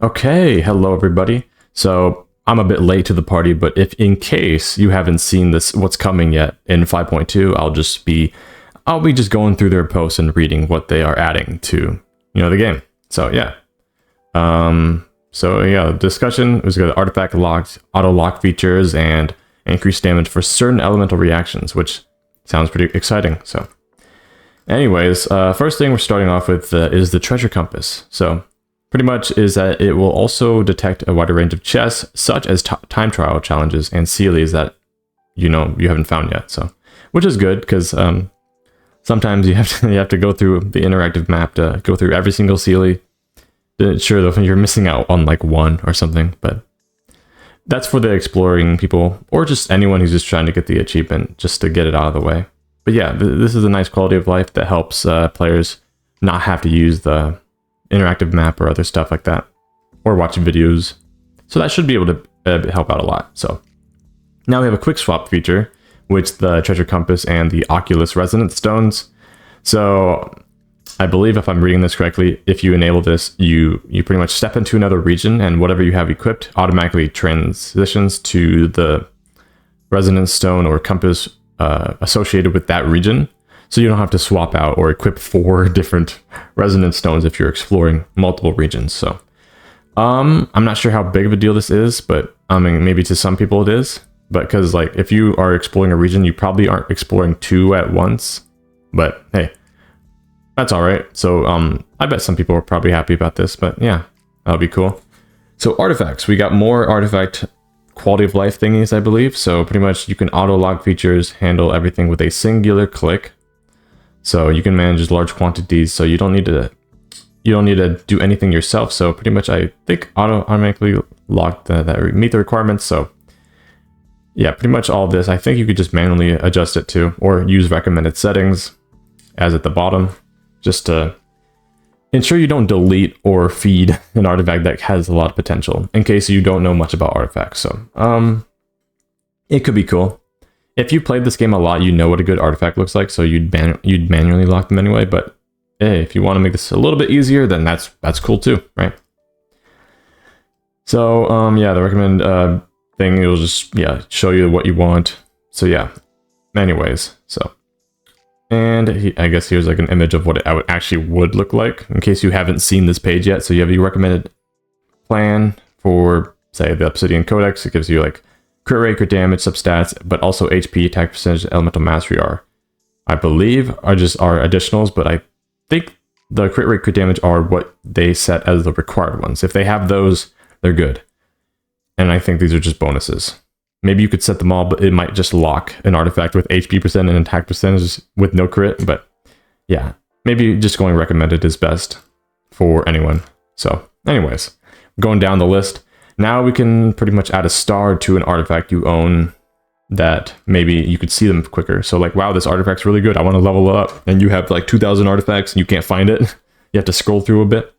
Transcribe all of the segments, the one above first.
Okay, hello everybody. So I'm a bit late to the party, but if in case you haven't seen this, what's coming yet in 5.2, I'll be just going through their posts and reading what they are adding to, the game. So yeah. The discussion was good. Artifact locked, auto lock features, and increased damage for certain elemental reactions, which sounds pretty exciting. So anyways, first thing we're starting off with is the treasure compass. So pretty much is that it will also detect a wider range of chests, such as time trial challenges and Sealies that you haven't found yet. So, which is good because sometimes you have to go through the interactive map to go through every single Sealie. Sure, though, you're missing out on like one or something, but that's for the exploring people or just anyone who's just trying to get the achievement just to get it out of the way. But yeah, this is a nice quality of life that helps players not have to use the interactive map or other stuff like that, or watch videos. So that should be able to help out a lot. So now we have a quick swap feature, which the treasure compass and the Oculus resonance stones. So I believe if I'm reading this correctly, if you enable this, you pretty much step into another region and whatever you have equipped automatically transitions to the resonance stone or compass associated with that region. So you don't have to swap out or equip 4 different resonance stones if you're exploring multiple regions. So I'm not sure how big of a deal this is, but I mean, maybe to some people it is. But because like if you are exploring a region, you probably aren't exploring 2 at once. But hey, that's all right. So I bet some people are probably happy about this, but yeah, that'll be cool. So artifacts, we got more artifact quality of life thingies, I believe. So pretty much you can auto log features, handle everything with a singular click. So you can manage large quantities, so you don't need to do anything yourself. So pretty much I think automatically lock that meet the requirements. So yeah, pretty much all of this, I think you could just manually adjust it to, or use recommended settings as at the bottom, just to ensure you don't delete or feed an artifact that has a lot of potential in case you don't know much about artifacts. So it could be cool. If you played this game a lot, you know what a good artifact looks like, so you'd manually lock them anyway. But hey, if you want to make this a little bit easier, then that's cool too, right? So yeah, the recommend thing, it'll just show you what you want. So yeah, anyways, so and I guess here's like an image of what it actually would look like in case you haven't seen this page yet. So you have your recommended plan for say the Obsidian Codex. It gives you like crit rate, crit damage, substats, but also HP, attack percentage, elemental mastery I believe are additionals, but I think the crit rate, crit damage are what they set as the required ones. If they have those, they're good. And I think these are just bonuses. Maybe you could set them all, but it might just lock an artifact with HP percent and attack percentage with no crit. But yeah, maybe just going recommended is best for anyone. So anyways, going down the list. Now we can pretty much add a star to an artifact you own that maybe you could see them quicker. So like, wow, this artifact's really good. I want to level it up. And you have like 2,000 artifacts and you can't find it. You have to scroll through a bit.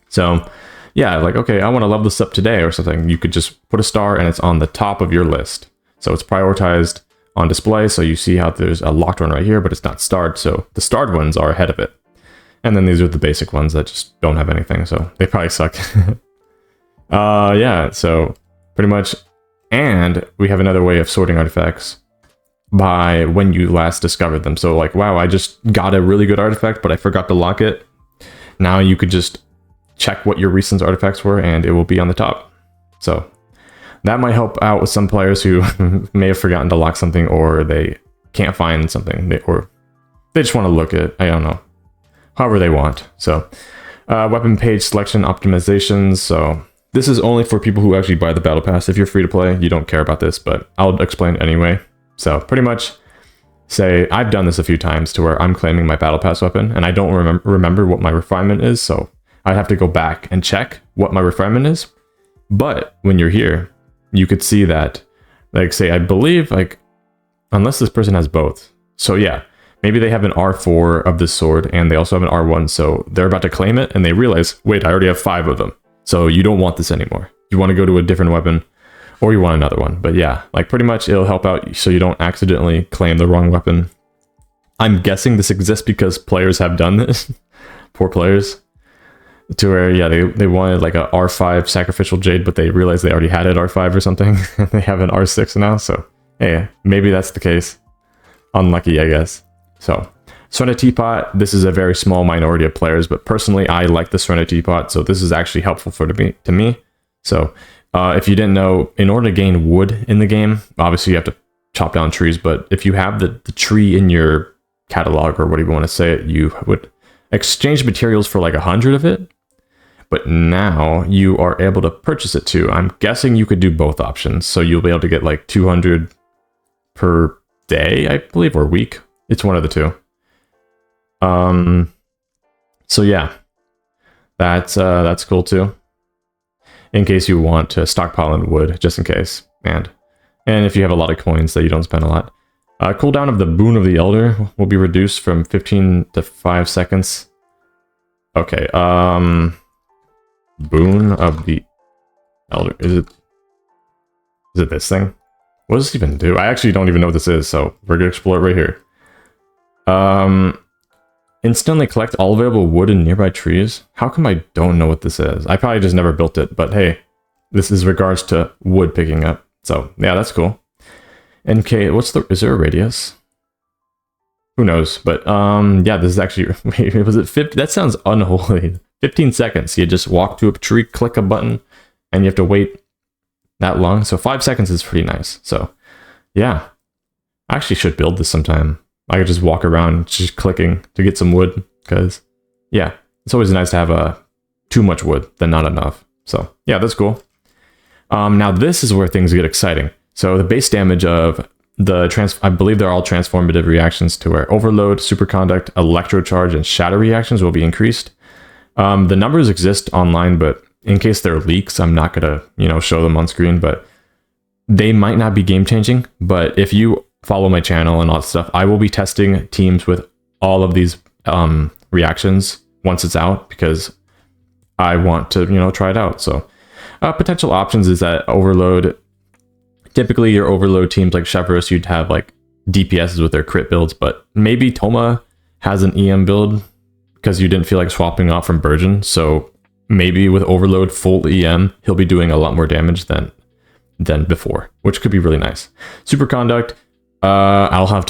So yeah, like, okay, I want to level this up today or something. You could just put a star and it's on the top of your list. So it's prioritized on display. So you see how there's a locked one right here, but it's not starred. So the starred ones are ahead of it. And then these are the basic ones that just don't have anything. So they probably suck. Yeah, so pretty much, and we have another way of sorting artifacts by when you last discovered them. So like, wow, I just got a really good artifact, but I forgot to lock it. Now you could just check what your recent artifacts were and it will be on the top. So that might help out with some players who may have forgotten to lock something, or they can't find something, or they just want to look at, I don't know, however they want. So weapon page selection optimizations. So this is only for people who actually buy the battle pass. If you're free to play, you don't care about this, but I'll explain it anyway. So pretty much say I've done this a few times to where I'm claiming my battle pass weapon and I don't remember what my refinement is. So I'd have to go back and check what my refinement is. But when you're here, you could see that, like say, I believe like, unless this person has both. So yeah, maybe they have an R4 of this sword and they also have an R1. So they're about to claim it and they realize, wait, I already have 5 of them. So you don't want this anymore. You want to go to a different weapon or you want another one. But yeah, like pretty much it'll help out so you don't accidentally claim the wrong weapon. I'm guessing this exists because players have done this. Poor players. to where, yeah, they wanted like a R5 sacrificial jade, but they realized they already had it R5 or something, and they have an R6 now, so hey, maybe that's the case. Unlucky, I guess. So, Serenitea Teapot, this is a very small minority of players, but personally, I like the Serenitea Teapot, so this is actually helpful to me. So, if you didn't know, in order to gain wood in the game, obviously you have to chop down trees, but if you have the tree in your catalog, or whatever you want to say it, you would exchange materials for like 100 of it. But now you are able to purchase it too. I'm guessing you could do both options. So you'll be able to get like 200 per day, I believe, or week. It's one of the two. So yeah, that's cool too. In case you want to stockpile in wood, just in case. And if you have a lot of coins that you don't spend a lot. Cooldown of the Boon of the Elder will be reduced from 15 to 5 seconds. Okay, Boon of the Elder. Is it this thing? What does this even do? I actually don't even know what this is, so we're gonna explore it right here. Instantly collect all available wood in nearby trees. How come I don't know what this is? I probably just never built it, but hey, this is regards to wood picking up. So yeah, that's cool. NK, is there a radius? Who knows? But yeah, this is actually, wait, was it 50? That sounds unholy. 15 seconds. You just walk to a tree, click a button, and you have to wait that long. So 5 seconds is pretty nice. So yeah, I actually should build this sometime. I could just walk around just clicking to get some wood, because yeah, it's always nice to have too much wood than not enough. So yeah, that's cool. Now this is where things get exciting. So the base damage of I believe they're all transformative reactions, to where Overload, Superconduct, Electrocharge, and Shatter reactions will be increased. The numbers exist online, but in case they're leaks, I'm not gonna, show them on screen, but they might not be game changing. But if you follow my channel and all that stuff, I will be testing teams with all of these reactions once it's out, because I want to, try it out. So potential options is that Overload, typically your Overload teams like Chevrolet, you'd have like DPSs with their crit builds, but maybe Toma has an EM build because you didn't feel like swapping off from Burgeon. So maybe with Overload full EM, he'll be doing a lot more damage than before, which could be really nice. Superconduct, you'll have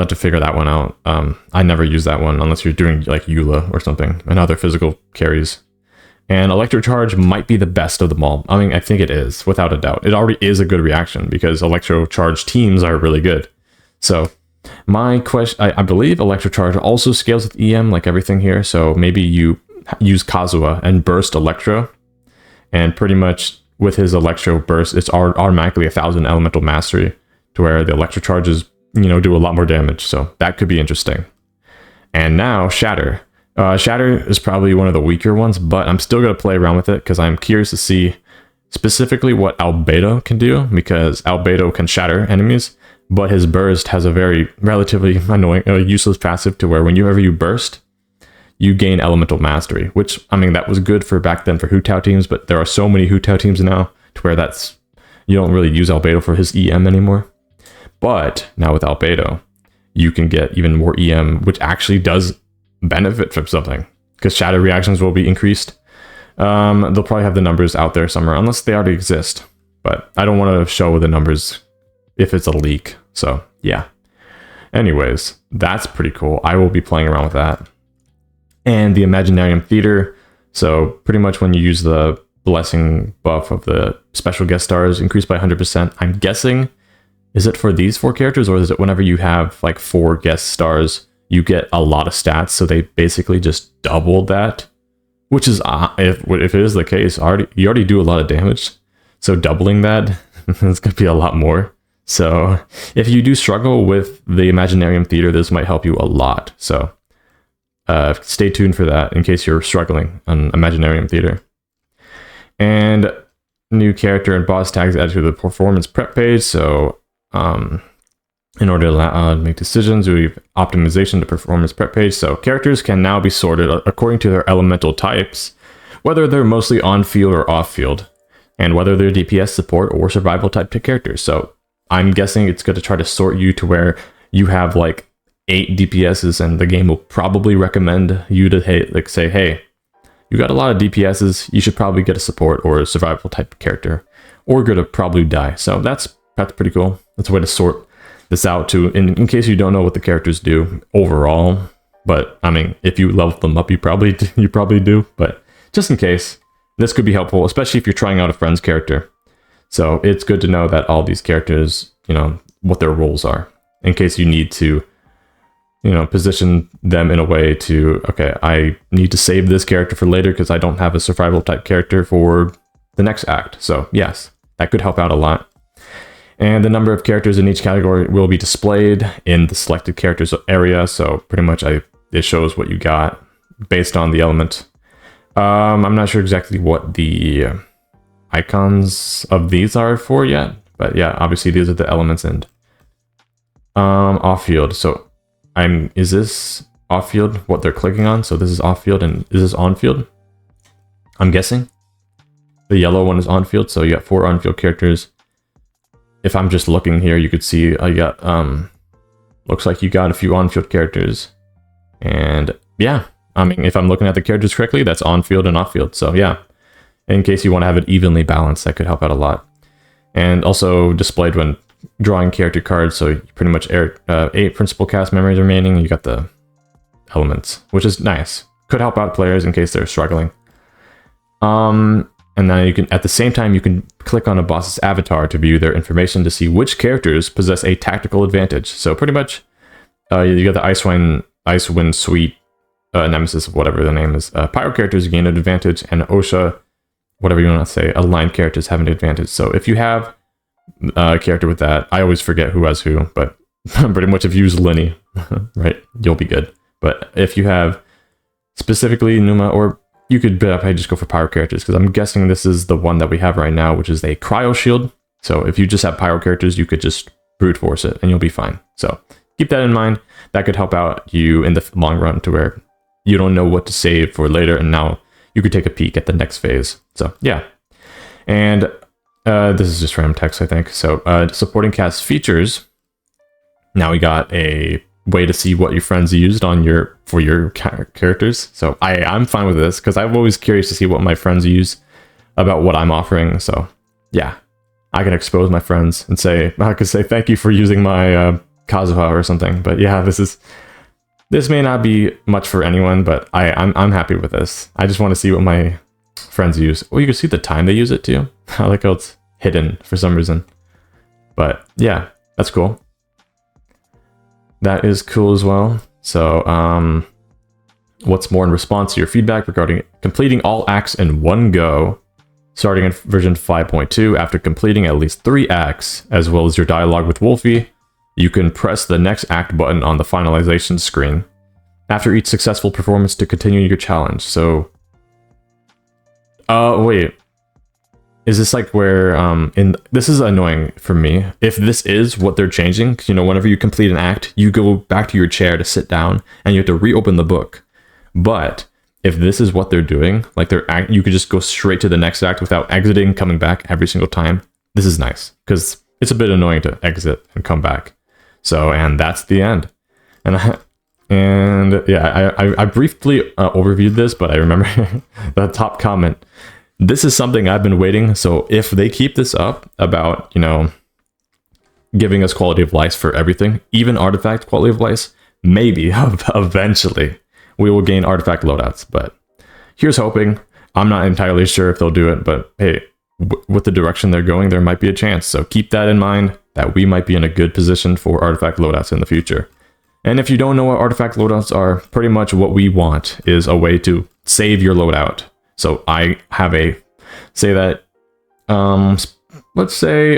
to figure that one out. I never use that one unless you're doing like Eula or something and other physical carries. And Electrocharge might be the best of them all. I mean, I think it is, without a doubt. It already is a good reaction because Electrocharge teams are really good. So my question, I believe Electrocharge also scales with EM like everything here. So maybe you use Kazuha and burst Electro, and pretty much with his Electro burst, it's automatically 1,000 elemental mastery, to where the Electrocharges, do a lot more damage. So that could be interesting. And now Shatter. Shatter is probably one of the weaker ones, but I'm still going to play around with it because I'm curious to see specifically what Albedo can do, because Albedo can shatter enemies, but his burst has a very relatively annoying, useless passive, to where whenever you burst, you gain elemental mastery, which, I mean, that was good for back then for Hu Tao teams, but there are so many Hu Tao teams now to where you don't really use Albedo for his EM anymore. But now with Albedo, you can get even more EM, which actually does benefit from something, because shatter reactions will be increased. They'll probably have the numbers out there somewhere, unless they already exist, but I don't want to show the numbers if it's a leak. So yeah, anyways, that's pretty cool. I will be playing around with that. And the Imaginarium Theater, so pretty much when you use the blessing buff of the special guest stars, increased by 100%. I'm guessing, is it for these 4 characters, or is it whenever you have like 4 guest stars, you get a lot of stats? So they basically just doubled that, which is, if it is the case, you already do a lot of damage. So doubling that, it's going to be a lot more. So if you do struggle with the Imaginarium Theater, this might help you a lot. So stay tuned for that in case you're struggling on Imaginarium Theater. And new character and boss tags added to the performance prep page. So in order to make decisions, we have optimization to performance prep page. So characters can now be sorted according to their elemental types, whether they're mostly on field or off field, and whether they're DPS, support, or survival type characters. So I'm guessing it's going to try to sort you to where you have like 8 DPSs, and the game will probably recommend you to say, hey, you got a lot of DPSs, you should probably get a support or a survival type character, or go to probably die. So that's pretty cool. That's a way to sort this out too, in case you don't know what the characters do overall. But I mean, if you level them up, you probably do. But just in case, this could be helpful, especially if you're trying out a friend's character. So it's good to know that all these characters, you know, what their roles are, in case you need to, you know, position them in a way to, okay, I need to save this character for later because I don't have a survival type character for the next act. So yes, that could help out a lot. And the number of characters in each category will be displayed in the selected characters area. So pretty much it shows what you got based on the element. I'm not sure exactly what the icons of these are for yet, but yeah, obviously these are the elements. And off field. So is this off field what they're clicking on? So this is off field, and is this on field? I'm guessing the yellow one is on field. So you got 4 on field characters. If I'm just looking here, you could see I got looks like you got a few on field characters. And yeah, I mean, if I'm looking at the characters correctly, that's on field and off field. So yeah, in case you want to have it evenly balanced, that could help out a lot. And also displayed when drawing character cards. So you pretty much 8 principal cast memories remaining. You got the elements, which is nice. Could help out players in case they're struggling. And then you can, at the same time, you can click on a boss's avatar to view their information to see which characters possess a tactical advantage. So pretty much, you got the Icewind Sweet Nemesis, whatever the name is. Pyro characters gain an advantage, and OSHA, whatever you want to say, aligned characters have an advantage. So if you have a character with that, I always forget who has who, but pretty much if you use Linny, right, you'll be good. But if you have specifically Numa, or you could probably just go for Pyro characters, because I'm guessing this is the one that we have right now, which is a Cryo Shield. So if you just have Pyro characters, you could just brute force it and you'll be fine. So keep that in mind. That could help out you in the long run to where you don't know what to save for later, and now you could take a peek at the next phase. So yeah. And this is just random text, I think. So supporting cast features. Now we got a way to see what your friends used on for your characters. So I'm fine with this because I'm always curious to see what my friends use about what I'm offering. So yeah, I can expose my friends and I could say thank you for using my Kazuha or something. But yeah, this may not be much for anyone, but I'm happy with this. I just want to see what my friends use. Oh, you can see the time they use it too. I like how it's hidden for some reason. But yeah, that's cool. That is cool as well. So, what's more, in response to your feedback regarding completing all acts in one go, starting in version 5.2, after completing at least 3 acts, as well as your dialogue with Wolfie, you can press the next act button on the finalization screen after each successful performance to continue your challenge. So, wait. Is this like where, this is annoying for me. If this is what they're changing, you know, whenever you complete an act, you go back to your chair to sit down and you have to reopen the book. But if this is what they're doing, like you could just go straight to the next act without exiting, coming back every single time. This is nice because it's a bit annoying to exit and come back. So, and that's the end. And yeah, I briefly overviewed this, but I remember the top comment. This is something I've been waiting. So if they keep this up about, you know, giving us quality of life for everything, even artifact quality of life, maybe eventually we will gain artifact loadouts. But here's hoping. I'm not entirely sure if they'll do it, but hey, with the direction they're going, there might be a chance. So keep that in mind, that we might be in a good position for artifact loadouts in the future. And if you don't know what artifact loadouts are, pretty much what we want is a way to save your loadout. So I have say that, let's say,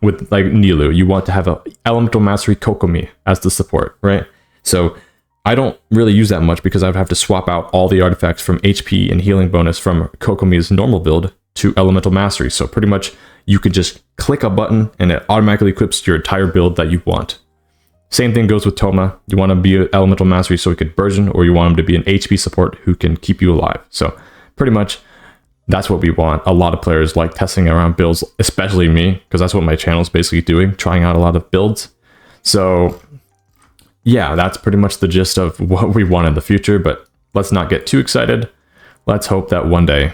with like Nilu, you want to have a Elemental Mastery Kokomi as the support, right? So I don't really use that much because I would have to swap out all the artifacts from HP and healing bonus from Kokomi's normal build to Elemental Mastery. So pretty much you could just click a button and it automatically equips your entire build that you want. Same thing goes with Toma. You want to be an Elemental Mastery so he could burgeon, or you want him to be an HP support who can keep you alive. So pretty much that's what we want. A lot of players like testing around builds, especially me, because that's what my channel is basically doing, trying out a lot of builds. So yeah, that's pretty much the gist of what we want in the future, but let's not get too excited. let's hope that one day,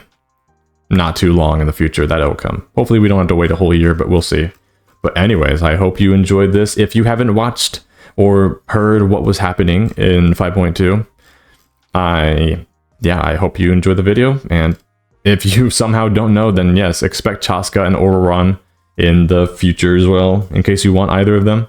not too long in the future, that it'll come. Hopefully we don't have to wait a whole year, but we'll see. But anyways, I hope you enjoyed this. If you haven't watched or heard what was happening in 5.2, I hope you enjoyed the video. And if you somehow don't know, then yes, expect Chaska and Ororon in the future as well, in case you want either of them.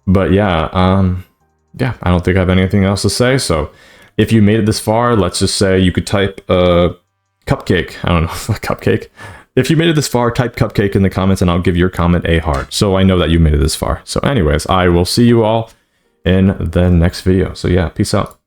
But yeah, I don't think I have anything else to say. So if you made it this far, let's just say you could type cupcake. I don't know, a cupcake. If you made it this far, type cupcake in the comments and I'll give your comment a heart. So I know that you made it this far. So anyways, I will see you all in the next video. So yeah, peace out.